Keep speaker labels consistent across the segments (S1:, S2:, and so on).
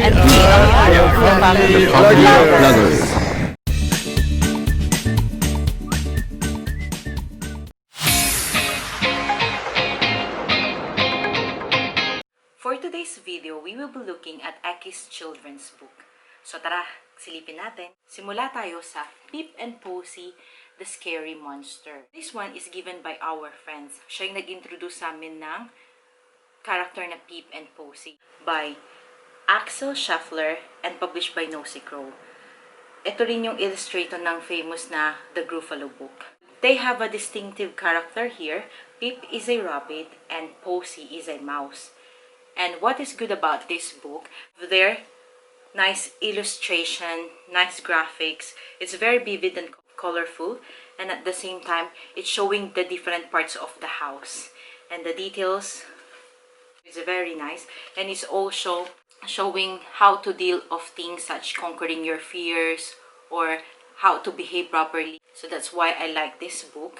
S1: and we are your family vloggers. For today's video, we will be looking at Aki's children's book. So tara, silipin natin. Simula tayo sa Pip and Posy, the Scary Monster. This one is given by our friends. Siya yung nag-introduce sa amin ng character na Pip and Posy by Axel Schaffler and published by Nosy Crow. Ito rin yung illustrator ng famous na The Gruffalo book. They have a distinctive character here. Pip is a rabbit and Posy is a mouse. And what is good about this book, their nice illustration, nice graphics. It's very vivid and colorful, and at the same time, it's showing the different parts of the house. And the details is very nice. And it's also showing how to deal of things such conquering your fears or how to behave properly. So that's why I like this book.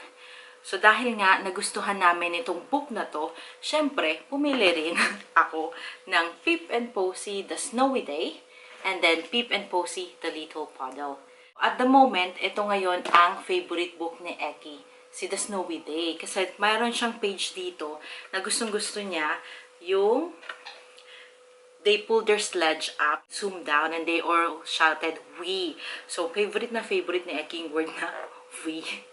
S1: So dahil nga nagustuhan namin itong book na to, syempre, pumili rin ako ng Pip and Posy, The Snowy Day, and then Pip and Posy, The Little Puddle. At the moment, ito ngayon ang favorite book ni Eki, si The Snowy Day. Kasi mayroon siyang page dito na gustong-gusto niya yung they pulled their sledge up, zoomed down, and they all shouted, "We!" So, favorite na favorite ni Eki yung word na we.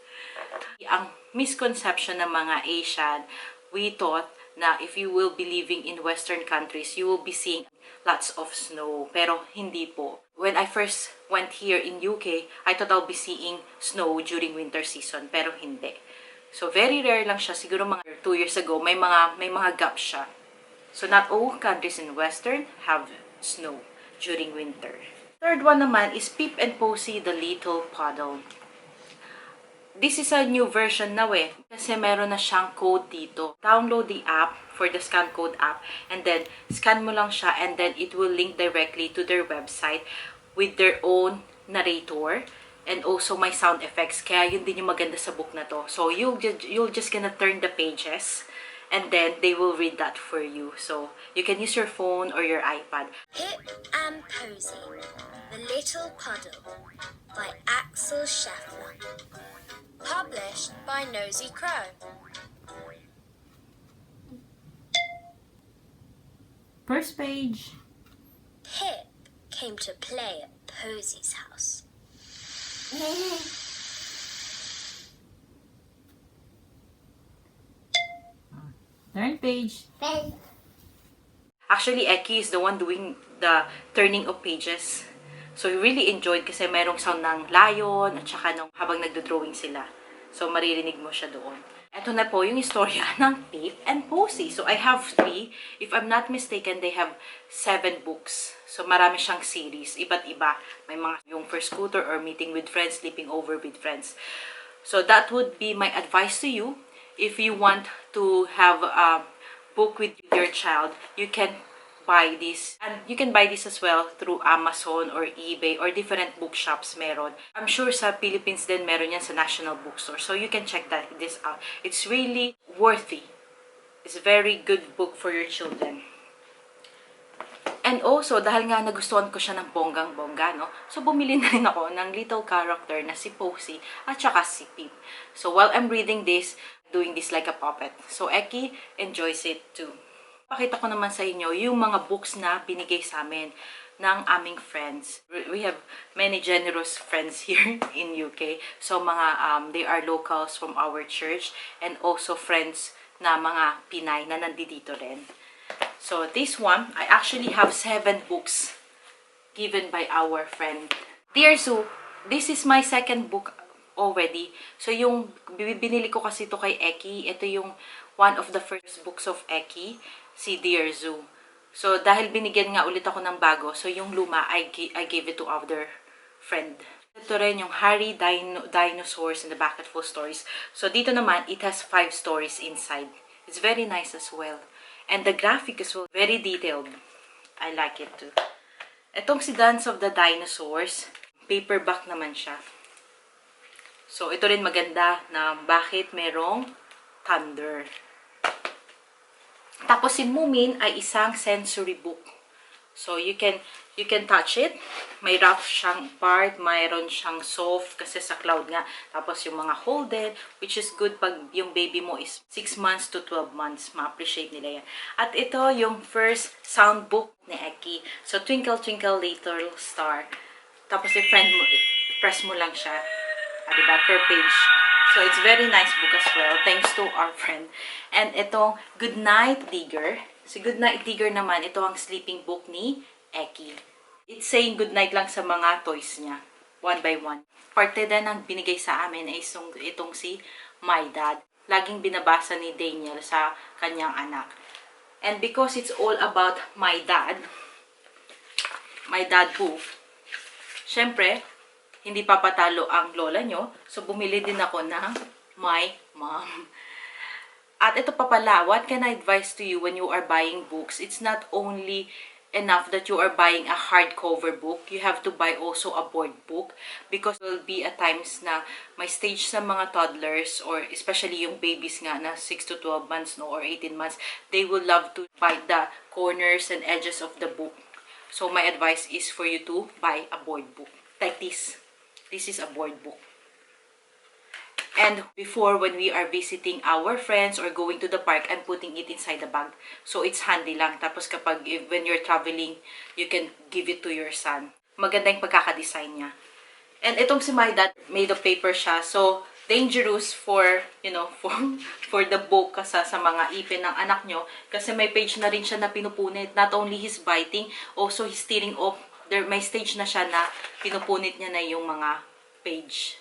S1: Ang misconception ng mga Asian, we thought na if you will be living in Western countries, you will be seeing lots of snow. Pero hindi po. When I first went here in UK, I thought I'll be seeing snow during winter season, pero hindi. So, very rare lang siya. Siguro mga 2 years ago, may mga gaps siya. So, not all countries in Western have snow during winter. Third one naman is Pip and Posy, The Little Puddle. This is a new version now kasi meron na siyang code dito. Download the app for the scan code app and then scan mo lang siya and then it will link directly to their website with their own narrator and also my sound effects. Kaya yun din yung maganda sa book na to. So you'll just gonna turn the pages and then they will read that for you. So you can use your phone or your iPad.
S2: Pip and Posy, The Little Puddle by Axel Schaffler. Published by Nosy Crow.
S1: First page.
S2: Pip came to play at Posy's house.
S1: Third page. Actually, Eki is the one doing the turning of pages. So, he really enjoyed kasi merong sound ng lion at saka nung habang nagdo-drawing sila. So, maririnig mo siya doon. Ito na po yung istorya ng Pip and Posy. So, I have 3. If I'm not mistaken, they have 7 books. So, marami siyang series. Iba't iba. May mga yung first scooter or meeting with friends, sleeping over with friends. So, that would be my advice to you. If you want to have a book with your child, you can buy this. And you can buy this as well through Amazon or eBay or different bookshops meron. I'm sure sa Philippines din meron yan sa National Bookstore. So you can check this out. It's really worthy. It's a very good book for your children. And also, dahil nga nagustuhan ko siya ng bonggang-bongga, no? So, bumili na rin ako ng little character na si Posy at saka si Pip. So, while I'm reading this, doing this like a puppet. So, Eki enjoys it too. Pakita ko naman sa inyo yung mga books na binigay sa amin ng aming friends. We have many generous friends here in UK. So, they are locals from our church and also friends na mga Pinay na nandito rin. So, this one, I actually have 7 books given by our friend. Dear Sue, this is my second book already. So, yung binili ko kasi ito kay Eki, ito yung one of the first books of Eki, si Dear Zoo. So, dahil binigyan nga ulit ako ng bago, so yung luma, I gave it to other friend. Ito rin yung Harry Dinosaurs and the Bucket Full Stories. So, dito naman, it has 5 stories inside. It's very nice as well. And the graphic is very detailed. I like it too. Itong si Dance of the Dinosaurs, paperback naman siya. So, ito rin maganda na bakit merong thunder. Tapos si Mumin ay isang sensory book So, you can touch it. May rough siyang part, mayroon siyang soft kasi sa cloud nga. Tapos, yung mga holded, which is good pag yung baby mo is 6 months to 12 months. Ma-appreciate nila yan. At ito, yung first sound book ni Eki. So, Twinkle, Twinkle, Little Star. Tapos, press mo lang siya. Diba? Per page. So, it's very nice book as well. Thanks to our friend. And itong Goodnight Digger. Si Goodnight Digger naman, ito ang sleeping book ni Eki. It's saying goodnight lang sa mga toys niya. One by one. Parte din ang binigay sa amin ay itong si My Dad. Laging binabasa ni Daniel sa kanyang anak. And because it's all about My Dad book, syempre, hindi papatalo ang lola nyo. So, bumili din ako ng My Mom. At ito pa pala, what can I advise to you when you are buying books? It's not only enough that you are buying a hardcover book. You have to buy also a board book. Because there will be at times na may stage sa mga toddlers or especially yung babies nga na 6 to 12 months no, or 18 months, they will love to bite the corners and edges of the book. So my advice is for you to buy a board book. Like this. This is a board book. And before, when we are visiting our friends or going to the park, I'm putting it inside the bag. So, it's handy lang. Tapos kapag, when you're traveling, you can give it to your son. Maganda yung pagkakadesign niya. And itong si My Dad, made of paper siya. So, dangerous for, you know, for the book sa mga ipin ng anak nyo. Kasi may page na rin siya na pinupunit. Not only he's biting, also he's tearing off. May stage na siya na pinupunit niya na yung mga page.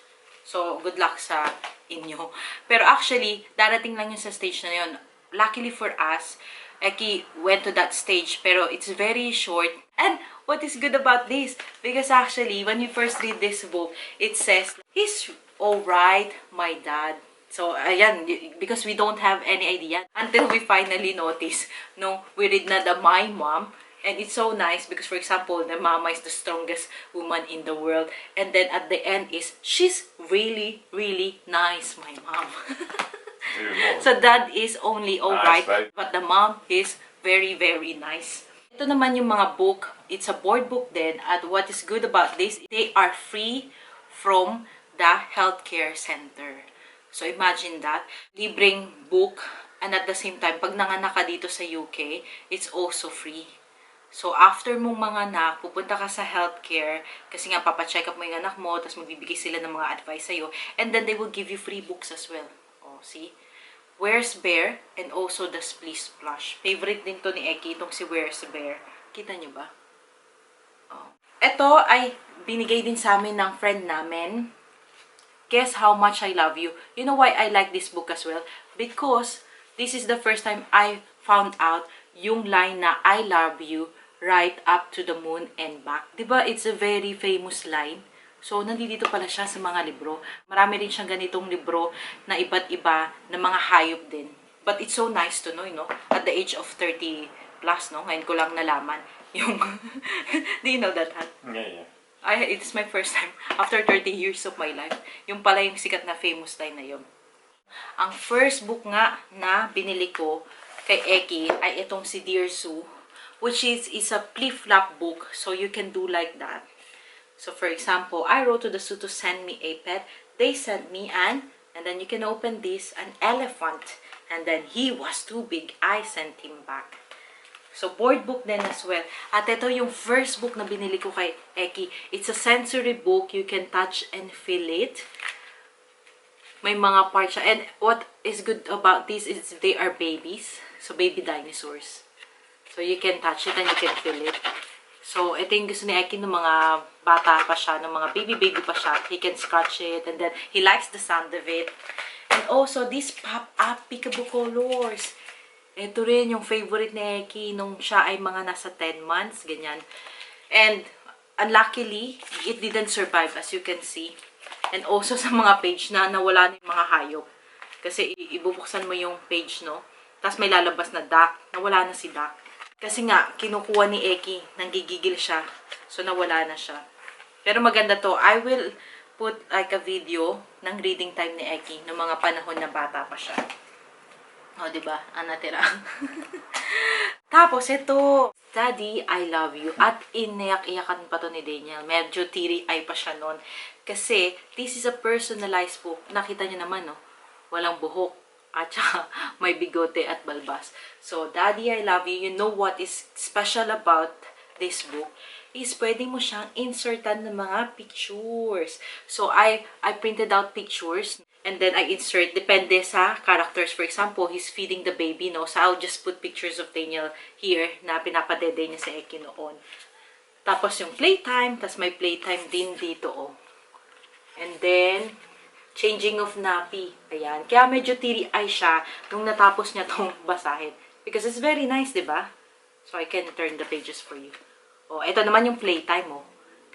S1: So, good luck sa inyo. Pero actually, darating lang yun sa stage na yun. Luckily for us, Eki went to that stage, pero it's very short. And what is good about this? Because actually, when you first read this book, it says, he's alright, my dad. So, ayan, because we don't have any idea until we finally notice, no, we read na the My Mom. And it's so nice because, for example, the mama is the strongest woman in the world. And then at the end is, she's really, really nice, my mom. So dad is only alright, nice, but the mom is very, very nice. Ito naman yung mga book. It's a board book din. At what is good about this, they are free from the healthcare center. So imagine that. Libreng book. And at the same time, pag nanganak ka dito sa UK, it's also free. So, after mong mga anak, pupunta ka sa healthcare, kasi nga, papacheck up mo yung anak mo, tapos magbibigay sila ng mga advice sa'yo, and then they will give you free books as well. Oh, see? Where's Bear, and also the Splish Splash. Favorite din to ni Eki, itong si Where's Bear. Kita nyo ba? Oh. Ito ay binigay din sa amin ng friend namin. Guess How Much I Love You. You know why I like this book as well? Because this is the first time I found out yung line na I love you right up to the moon and back. Diba, it's a very famous line. So, nandito pala siya sa mga libro. Marami rin siyang ganitong libro na iba't iba na mga hayop din. But it's so nice to know, you know, at the age of 30 plus, no? Ngayon ko lang nalaman yung... Do you know that, Han?
S3: Yeah.
S1: It's my first time after 30 years of my life. Yung pala yung sikat na famous line na yun. Ang first book nga na binili ko kay Eki ay itong si Dear Sue, which is a flip-flop book, so you can do like that. So for example, I wrote to the Sue to send me a pet. They sent me and then you can open this, an elephant. And then he was too big. I sent him back. So board book din as well. At ito yung first book na binili ko kay Eki. It's a sensory book. You can touch and feel it. May mga parts siya. And what is good about this is they are babies. So, baby dinosaurs. So, you can touch it and you can feel it. So, ito yung gusto ni Eki ng mga bata pa siya, ng mga baby pa siya. He can scratch it and then he likes the sound of it. And also, this PopUp Peekaboo Colors. Ito rin yung favorite ni Eki nung siya ay mga nasa 10 months, ganyan. And, unluckily, it didn't survive as you can see. And also sa mga page na nawala na yung mga hayop. Kasi ibubuksan mo yung page, no? Tapos may lalabas na duck. Nawala na si duck. Kasi nga, kinukuha ni Eki. Nanggigigil siya. So, nawala na siya. Pero maganda to. I will put like a video ng reading time ni Eki ng mga panahon na bata pa siya. O, diba? Ang natira. Tapos, ito. Daddy, I love you. At iniyak-iyakan pa to ni Daniel. Medyo teary-eye pa siya nun. Kasi, this is a personalized book. Nakita niyo naman, no? Walang buhok. At saka, may bigote at balbas. So, Daddy, I love you. You know what is special about this book? Is pwede mo siyang insertan ng mga pictures. So, I printed out pictures. And then, I insert, depende sa characters. For example, he's feeding the baby, no? So, I'll just put pictures of Daniel here na pinapadede niya sa Eki noon. Tapos, yung playtime. Tapos, may playtime din dito, oh. And then, changing of nappy. Ayan. Kaya medyo teary-eye siya nung natapos niya tong basahin. Because it's very nice, diba? So, I can turn the pages for you. Oh, ito naman yung playtime, oh.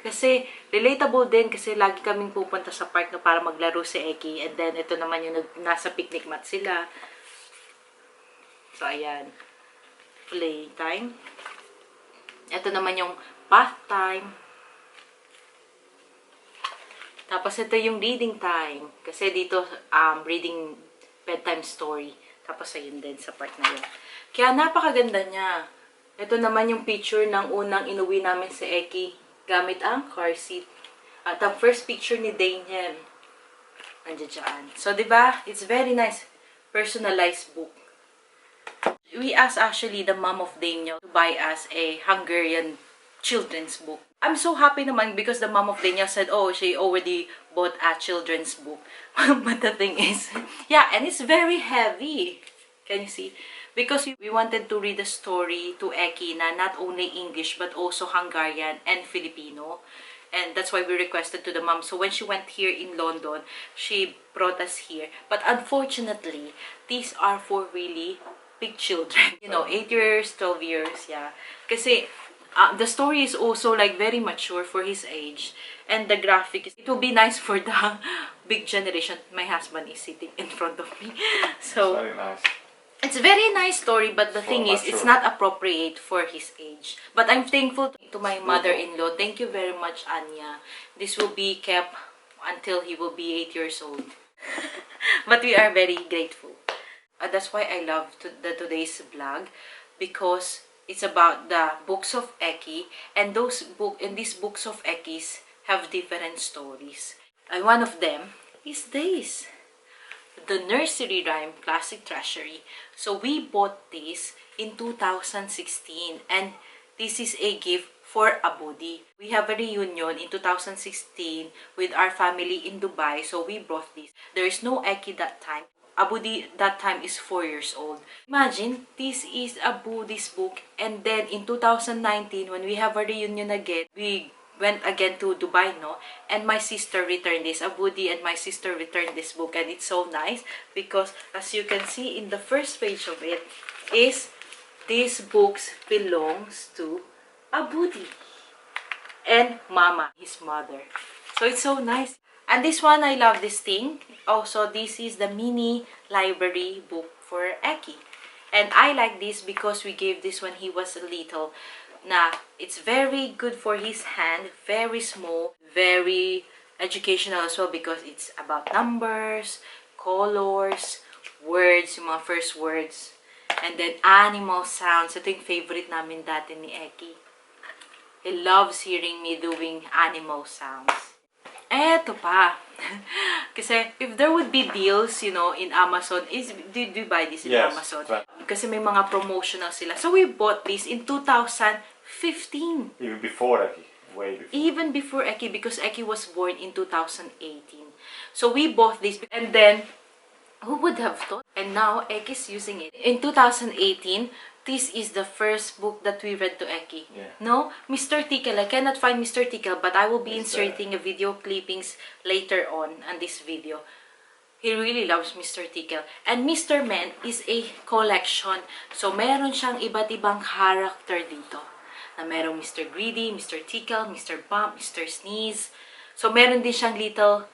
S1: Kasi, relatable din kasi lagi kaming pupunta sa park na para maglaro si Eki. And then, ito naman yung nasa picnic mat sila. So, ayan. Playtime. Ito naman yung bath time. Tapos, ito yung reading time. Kasi dito, reading bedtime story. Tapos, ayun din sa part na yun. Kaya, napakaganda niya. Ito naman yung picture ng unang inuwi namin si Eki gamit ang car seat. At ang first picture ni Daniel. Andiyan dyan. So, diba? It's very nice. Personalized book. We asked actually the mom of Daniel to buy us a Hungarian children's book. I'm so happy naman because the mom of Daniel said, oh, she already bought a children's book. But the thing is, yeah, and it's very heavy. Can you see? Because we wanted to read the story to Eki na not only English but also Hungarian and Filipino. And that's why we requested to the mom. So when she went here in London, she brought us here. But unfortunately, these are for really big children. You know, 8 years, 12 years, yeah. Kasi the story is also like very mature for his age. And the graphic, it will be nice for the big generation. My husband is sitting in front of me. So,
S3: Very nice.
S1: it's a very nice story, but the thing is, it's not appropriate for his age. But I'm thankful to my mother-in-law. Thank you very much, Anya. This will be kept until he will be 8 years old. But we are very grateful. That's why I love today's vlog, because it's about the books of Eki, and these books of Ekis have different stories. And one of them is this. The Nursery Rhyme Classic Treasury. So we bought this in 2016, and this is a gift for Abudi. We have a reunion in 2016 with our family in Dubai, so we brought this. There is no Eki that time. Abudi that time is 4 years old. Imagine, this is Abudi's book, and then in 2019, when we have a reunion again, we went again to Dubai, no? And my sister returned this. Abudi and my sister returned this book, and it's so nice because, as you can see in the first page of it, is this book belongs to Abudi and Mama, his mother. So it's so nice. And this one, I love this thing. Also, this is the mini library book for Eki. And I like this because we gave this when he was little. Na it's very good for his hand, very small, very educational as well because it's about numbers, colors, words, yung mga first words, and then animal sounds. Ito yung favorite namin dati ni Eki. He loves hearing me doing animal sounds. Eto pa. Kasi if there would be deals, you know, in Amazon, did you buy this in Amazon?
S3: Right.
S1: Kasi may mga promotional sila. So we bought this in 2015.
S3: Even before Eki. Way before.
S1: Even before Eki, because Eki was born in 2018. So we bought this, and then, who would have thought? And now, Eki's using it. In 2018, this is the first book that we read to Eki.
S3: Yeah.
S1: No? Mr. Tickle. I cannot find Mr. Tickle, but I will be inserting a video clippings later on this video. He really loves Mr. Tickle. And Mr. Men is a collection. So, meron siyang iba't ibang character dito. Na merong Mr. Greedy, Mr. Tickle, Mr. Bump, Mr. Sneeze. So, meron din siyang Little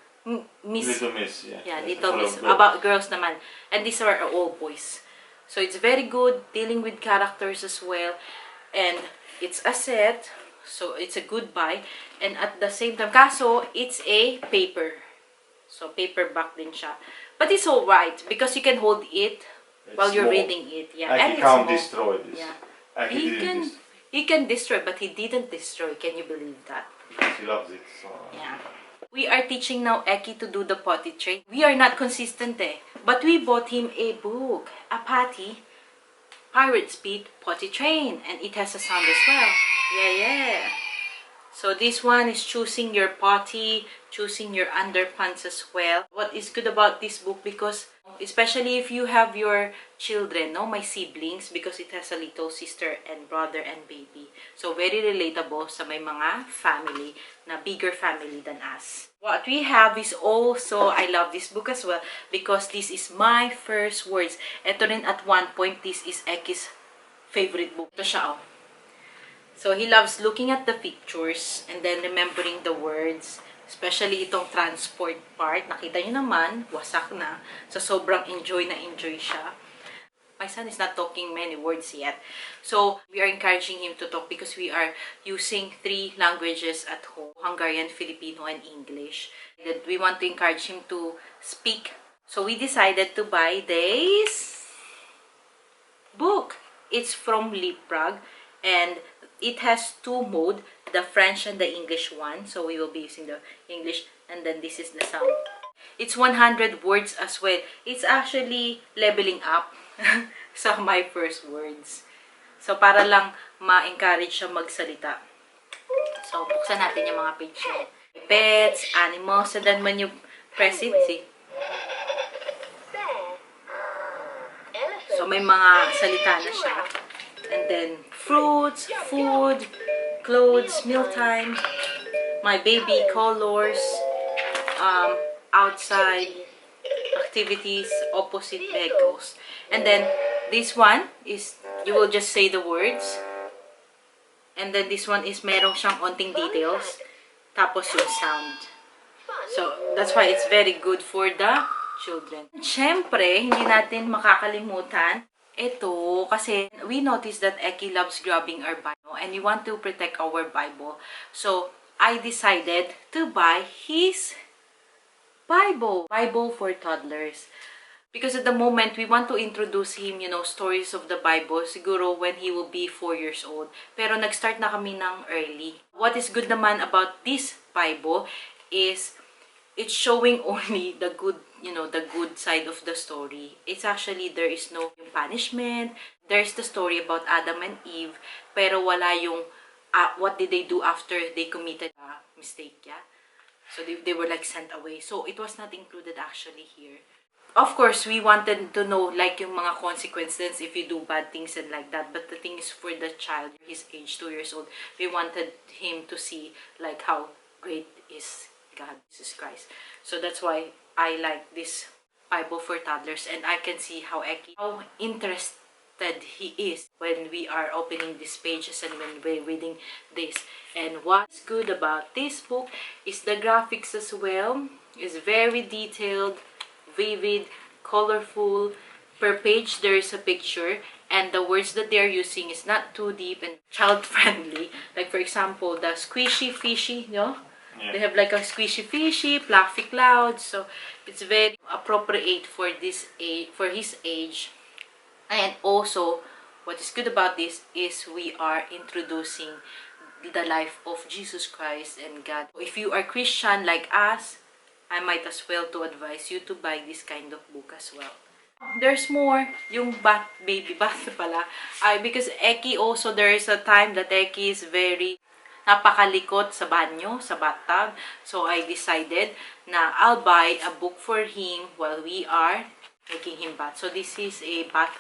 S1: Miss.
S3: Little Miss, yeah.
S1: Yeah, Little Miss. About girls naman. And these are all boys. So, it's very good dealing with characters as well. And it's a set. So, it's a good buy. And at the same time, kaso, it's a paper. So, paperback din siya. But it's alright because you can hold it while you're
S3: small.
S1: reading it. Yeah, and
S3: Aki
S1: it's
S3: can't
S1: small.
S3: destroy this.
S1: Yeah.
S3: Aki
S1: He
S3: didn't
S1: can,
S3: destroy.
S1: he can destroy, but he didn't destroy. Can you believe that?
S3: She loves it. So.
S1: Yeah. We are teaching now Eki to do the potty train. We are not consistent but we bought him a book, a Patty, Pirate Speak Potty Train, and it has a sound as well. Yeah. So this one is choosing your potty, choosing your underpants as well. What is good about this book, because especially if you have your children, no, my siblings, because it has a little sister and brother and baby. So very relatable sa may mga family na bigger family than us. What we have is also, I love this book as well because this is my first words. Ito rin at one point, this is Eki's favorite book. Ito siya, oh. So, he loves looking at the pictures and then remembering the words. Especially itong transport part. Nakita nyo naman, wasak na. So, sobrang enjoy siya. My son is not talking many words yet. So, we are encouraging him to talk because we are using 3 languages at home. Hungarian, Filipino, and English. That we want to encourage him to speak. So, we decided to buy this book. It's from Leapfrog. And it has 2 modes, the French and the English one. So we will be using the English, and then this is the sound. It's 100 words as well. It's actually leveling up sa my first words. So para lang ma-encourage siya magsalita. So buksan natin yung mga page niya. Pets, animals, and then when you press it, see? So may mga salita na siya. And then, fruits, food, clothes, mealtime, my baby, colors, outside, activities, opposite vehicles. And then, this one is, you will just say the words. And then, this one is merong siyang onting details. Tapos yung sound. So, that's why it's very good for the children. Siyempre, hindi natin makakalimutan ito, kasi we noticed that Eki loves grabbing our Bible and we want to protect our Bible. So, I decided to buy his Bible for toddlers. Because at the moment, we want to introduce him, stories of the Bible, siguro when he will be 4 years old. Pero nag-start na kami ng early. What is good naman about this Bible is it's showing only the good, the good side of the story. It's actually, there is no punishment. There's the story about Adam and Eve, pero wala yung what did they do after they committed a mistake, yeah? So they were like sent away. So it was not included actually here. Of course, we wanted to know like yung mga consequences if you do bad things and like that. But the thing is, for the child, his age 2 years old, we wanted him to see like how great is God, Jesus Christ. So that's why I like this Bible for toddlers, and I can see how interested he is when we are opening these pages and when we're reading this. And what's good about this book is the graphics as well. It's very detailed, vivid, colorful. Per page there is a picture, and the words that they're using is not too deep and child friendly. Like for example, the squishy fishy, Yeah. They have like a squishy fishy, fluffy clouds. So it's very appropriate for this age, for his age. And also, what is good about this is we are introducing the life of Jesus Christ and God. If you are Christian like us, I might as well to advise you to buy this kind of book as well. There's more, yung baby bath pala. Because Eki also, there is a time that Eki is very napakalikot sa banyo, sa bathtub. So I decided na I'll buy a book for him while we are making him bath. So this is a bath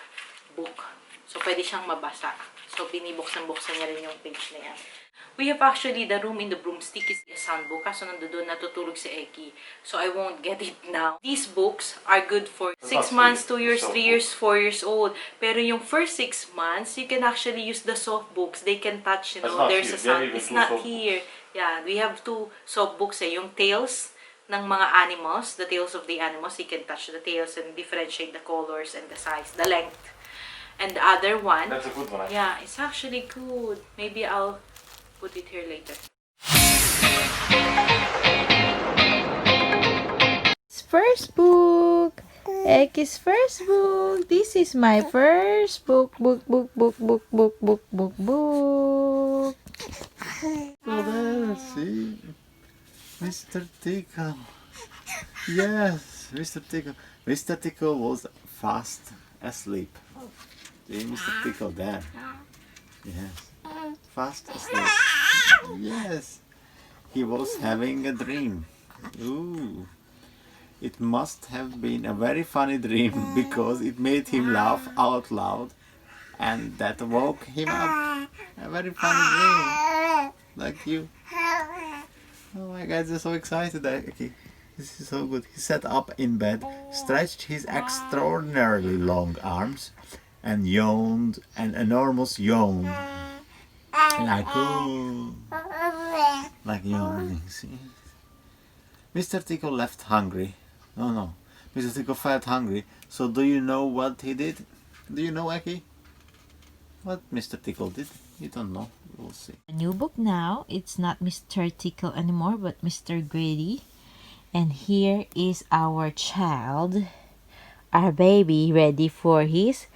S1: book. So pwede siyang mabasa. So binibuksan-buksan niya rin yung page na yan. We have actually the room in the broomstick is a sound book. Kaso nandun natutulog si Eki. So I won't get it now. These books are good for 6 months, 2 years, 3 years, 4 years old. Pero yung first 6 months, you can actually use the soft books. They can touch, there's a sound. It's not here. Yeah, we have 2 soft books. Yung tails ng mga animals, the tails of the animals, you can touch the tails and differentiate the colors and the size, the length. And the other one,
S3: that's a good one.
S1: Yeah, it's actually good. Maybe I'll put it here later. First book. Ecky's first book. This is my first book. Book.
S3: Oh, there, see? Mr. Tickle. Yes, Mr. Tickle. Mr. Tickle was fast asleep. See, Mr. Tickle there. Yes. Fast asleep. Yes. He was having a dream. Ooh. It must have been a very funny dream because it made him laugh out loud. And that woke him up. A very funny dream. Like you. Oh my God, I'm so excited. Okay. This is so good. He sat up in bed, stretched his extraordinarily long arms, and yawned an enormous yawn. Like, ooh. Like yawning, see? Mr. Tickle left hungry. No. Mr. Tickle felt hungry. So do you know what he did? Do you know, Eki? What Mr. Tickle did? You don't know. We'll see.
S1: A new book now. It's not Mr. Tickle anymore, but Mr. Grady. And here is our child, our baby, ready for his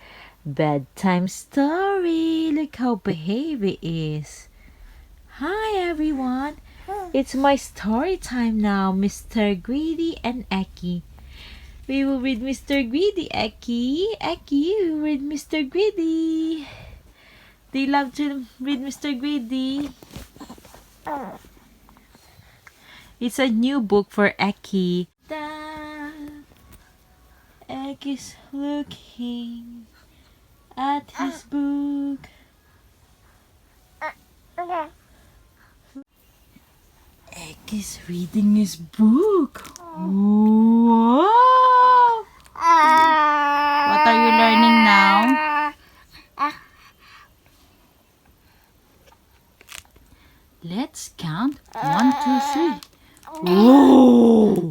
S1: bedtime story. Look how baby is. Hi everyone. It's my story time now, Mr. Greedy and Eki. We will read Mr. Greedy, Eki. Eki, we will read Mr. Greedy. Do you love to read Mr. Greedy? It's a new book for Eki. Eki's looking at his book. Eki's reading his book. Wow! What are you learning now? Let's count 1, 2, 3. Whoa!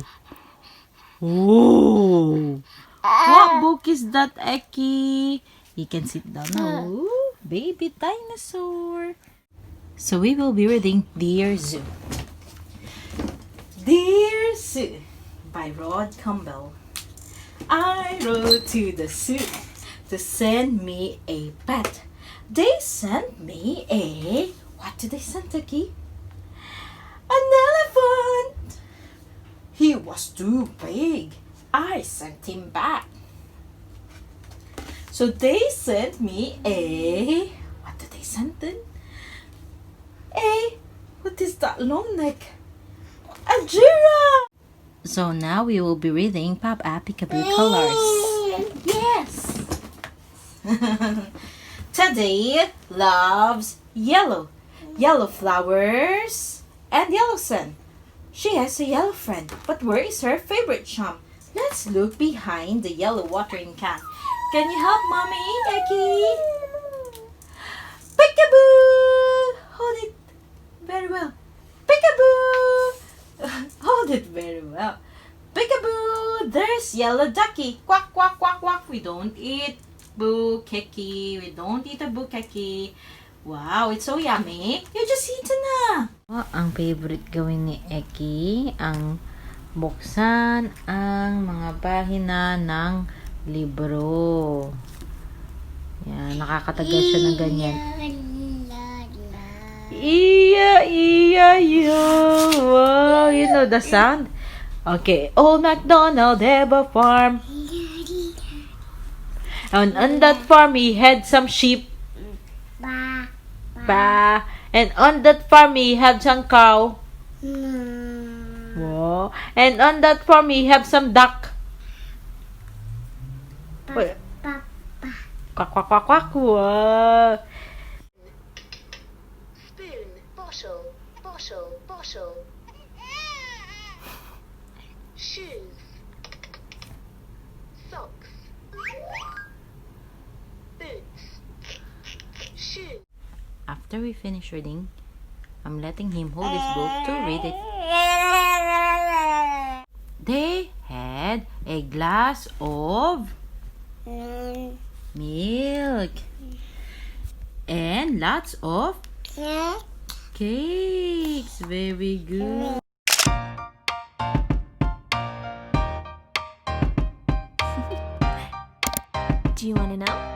S1: Whoa! What book is that, Eki? You can sit down now. Ooh, baby dinosaur. So we will be reading Dear Zoo. Dear Zoo by Rod Campbell. I rode to the zoo to send me a pet. They sent me a... What did they send, Eki? An elephant! He was too big. I sent him back. So they sent me a... What did they send then? What is that long neck? A giraffe! So now we will be reading PopUp Colors. Yes! Teddy loves yellow. Yellow flowers and yellow sun. She has a yellow friend, but where is her favorite chum? Let's look behind the yellow watering can. Can you help Mommy, Eki? Peekaboo! Hold it very well. Peekaboo! Hold it very well. Peekaboo! There's yellow ducky. Quack, quack, quack, quack. We don't eat book, Eki. We don't eat a book, Eki. Wow, it's so yummy. You just eat na. Ang favorite gawin ni Eki, ang buksan ang mga pahina ng libro. Yan, nakakatagal siya ng ganyan. Iya. Wow, you know the sound? Okay, Old MacDonald have a farm. And on that farm he had some sheep. Ba. And on that farm he had some cow. Wow. And on that farm he have some duck. Wait. Quack, quack, quack, quack. Wow.
S2: Spoon, bottle, bottle, bottle. Shoes, socks, boots, shoes.
S1: After we finish reading, I'm letting him hold his book to read it. They had a glass of milk and lots of cakes. Very good.
S2: Do you want to know?